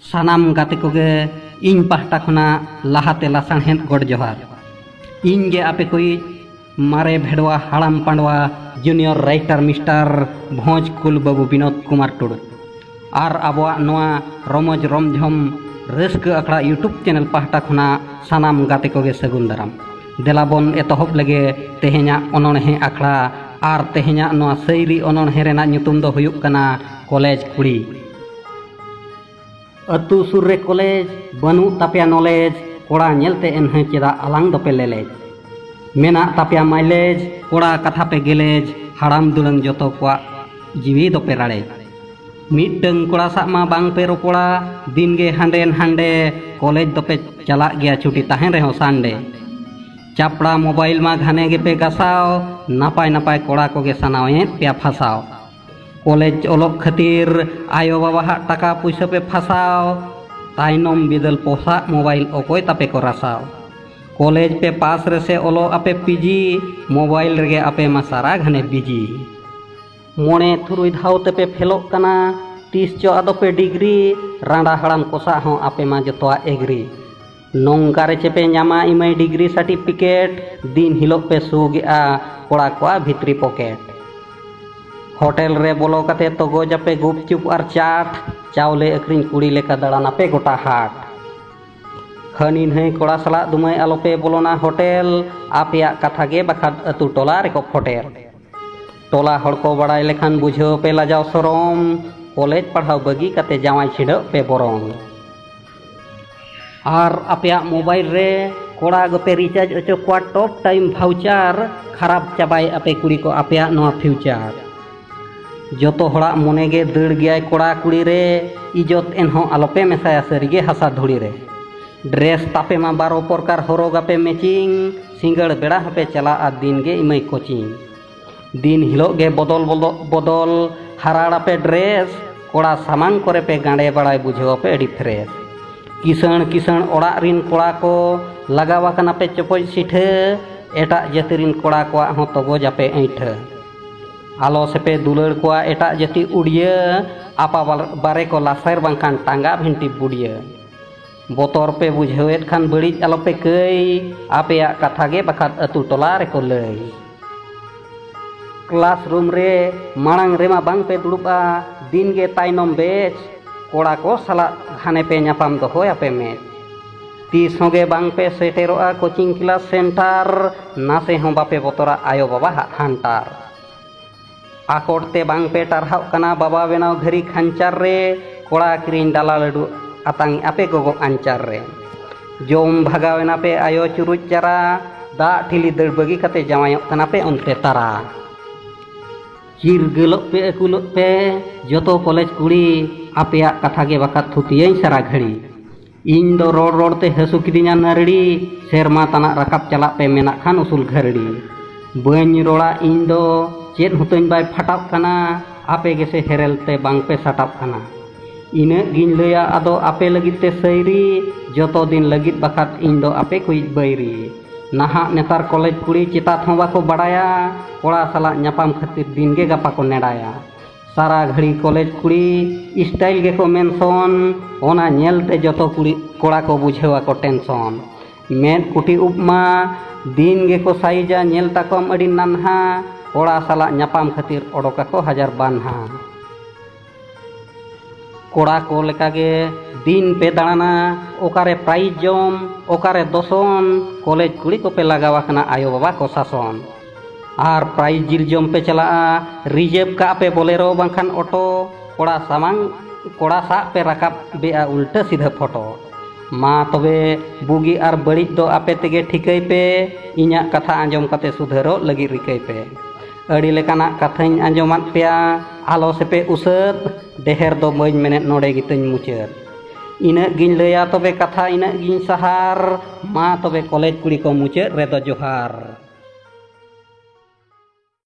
सानाम गाते कोगे इन पाहटा खना लाहाते लासाणहेद गॉड जोहार। इन गे आपे कोई मारे भेड़वा हाड़ाम पांडवा जूनियर राइटर मिस्टर भोज कुल बाबू विनोद कुमार टुडू और आबोआ नोआ रमज रमझम रस्क अखड़ा यूट्यूब चैनल पाहटा खना सानाम गाते कोगे सगुन दाराम देलाबन एतहब लगे तेहेña अनोणहे अखड़ा और तेहेña नोआ सैरी अनोणहे रेना ᱧᱩᱛᱩᱢ दो हुयुग कना कॉलेज कुड़ी। अतु सुर रे कॉलेज बनू तापिया नॉलेज कोड़ा नेलते एनहे चेदा अलांग दोपे लेलेज मेना तापिया माइलेज कोड़ा कथा पे गेलेज हाड़ाम दुलंग जोतो कोआ जीवी दोपे राड़े मिटंग कोड़ा सामा बांग पे रोपोड़ा दिन गे हांडेन हांडे कॉलेज दोपे चला गया छुट्टी ताहें रेहो सांडे चापड़ा मोबाइल मा घाने गे पे गसाओ नापाय नापाय कोड़ा कोगे सनावे पे फसाओ कॉलेज ओलोक खातिर आयो बाबा हाट टाका पैसा पे फसाओ ताइनम बिदल पोसा मोबाइल ओकोय तापे को रसाओ कॉलेज पे पास रेसे ओलो आपे पीजी मोबाइल रेगे आपे मासारा घने बीजी मोने थुरुई धाव तेपे फेलोक कना 30 चो आदो पे डिग्री रांडा हड़ाम कोसा हो आपे मा जतोआ एग्री नोंगारे चेपे न्यामा इमय डिग्री सर्टिफिकेट दिन हिलोक पे सुगेआ कोड़ा कोआ भित्री पॉकेट होटल रे बोलो कते तो गो जापे गुपचुप और चाट चावले अक्रिन कुड़ी लेका दड़ाना पे गोटा हाट हनी नहीं कोड़ा सला दुमय आलोपे बोलोना होटल आपिया कथा गे बखाद अतु टोला रे को फोटेल टोला हड़ को बड़ाय लेखान बुझो पे लाजाव सरम कॉलेज पढ़ाव बगी कते जावाई छिड़ो पे बोरम और आपिया मोबाइल रे कोड़ा गोपे रिचार्ज अचो क्वा टॉप टाइम भाउचार खराब चाबाय आपे कुड़ी को आपिया नोआ फ्यूचार जोतो हड़ा मने गे दड़ गया कोड़ा कुड़ी रे इजत एनहो आलोपे मेसाया सरीगे हसा धुड़ी रे ड्रेस तापे मा 12 प्रकार हरोगा पे मैचिंग सिंगड़ बेड़ा हपे चला आ दिन गे इमय कोचिंग दिन हिलो गे बदल बदल हराड़ा पे ड्रेस कोड़ा सामान करे पे गांडे बड़ाय बुझो पे एडी फ्रेश किसण किसण ओड़ा रिन कोड़ा को लगावा कना पे चपज सिठे एटा जतिरिन कोड़ा को हो तगो जापे ऐठ आलो सेपे दुलड़ कोआ एटा जति उड़िया आपा बारे को लासर बांखान टांगा भिंटी बुड़िया बोतर पे बुझेत खान बड़ीज आलोपे कई आपेया कथा गे बखात अतु टोला रे को लई क्लासरूम रे मांग रेमा बांग पे दुड़ुबा दिन गे ताइनम बेच कोड़ा को सला घाने पे न्यापाम दो होया पे में तीस होगे बांग पे सेटेरोआ कोचिंग क्लास सेंटर नासे हों बापे बोतरा आयो बाबा हांटार आकोटते बांग पे टारहाव कना बाबा बेनाव घरी खांचार रे कोड़ा क्रीन डाला लडू आतांग आपे गोगो आंचार रे जोम भागावेना पे आयो चुरुच चारा दा ठिली दड़ बगी कते जावायो कना पे उनते तारा चिर गलो पे अकुलो पे जोतो कॉलेज कुड़ी आपेया कथा गे बका थुतियै सारा घड़ी इन दो रोड रोड ते हसु किदिना नरड़ी सेरमा तना रकाब चला पे मेना खान उसूल घरड़ी बनी रोड़ा इन दो चेत हुतुन बाय फटाप कना आपे गेसे हेरेलते बांग पे सटाप कना इने गिन लया आदो आपे लगित ते सैरी जोतो दिन लगित बखात इन दो आपे कुई बैरी नाहा नेतार कॉलेज कुड़ी चितात हों बाको बड़ाया कोड़ा सला न्यापाम खातिर दिन गे गपा को नेड़ाया सारा घड़ी कॉलेज कुड़ी स्टाइल गे को मेंशन ओना नेलते जोतो कुड़ी कोड़ा को बुझेवा को टेंशन मेद कुटी उपमा दिन गे को साइजा नेल ताकम अड़ी नन्हा कोड़ा सला न्यापाम खातिर ओडोका को हजार बान्हा कोड़ा को लेकागे दिन पे दाड़ाना ओकारे प्राइज जम ओकारे दोसन कॉलेज कुड़ी को पे लगावा कना आयो बाबा को शासन और प्राइज जिल जम पे चला रिजर्व का पे बोलेरो बांखान ऑटो कोड़ा सामान कोड़ा सा पे रकाब बेआ उल्टा सीधा फोटो मा तबे बुगी और बड़ी दो आपे तेगे ठिकै पे इन्या कथा आंजम कते सुधरो लगी रिकै पे अड़ी लेकाना कथाñ आंजमात पेया आलो सेपे उसत देहर दो बइन मेने नोडे गितñ मुचत इना गिन लया तबे कथा इना गिन सहार मा तबे कॉलेज कुड़ी को मुचत रेदो जोहार।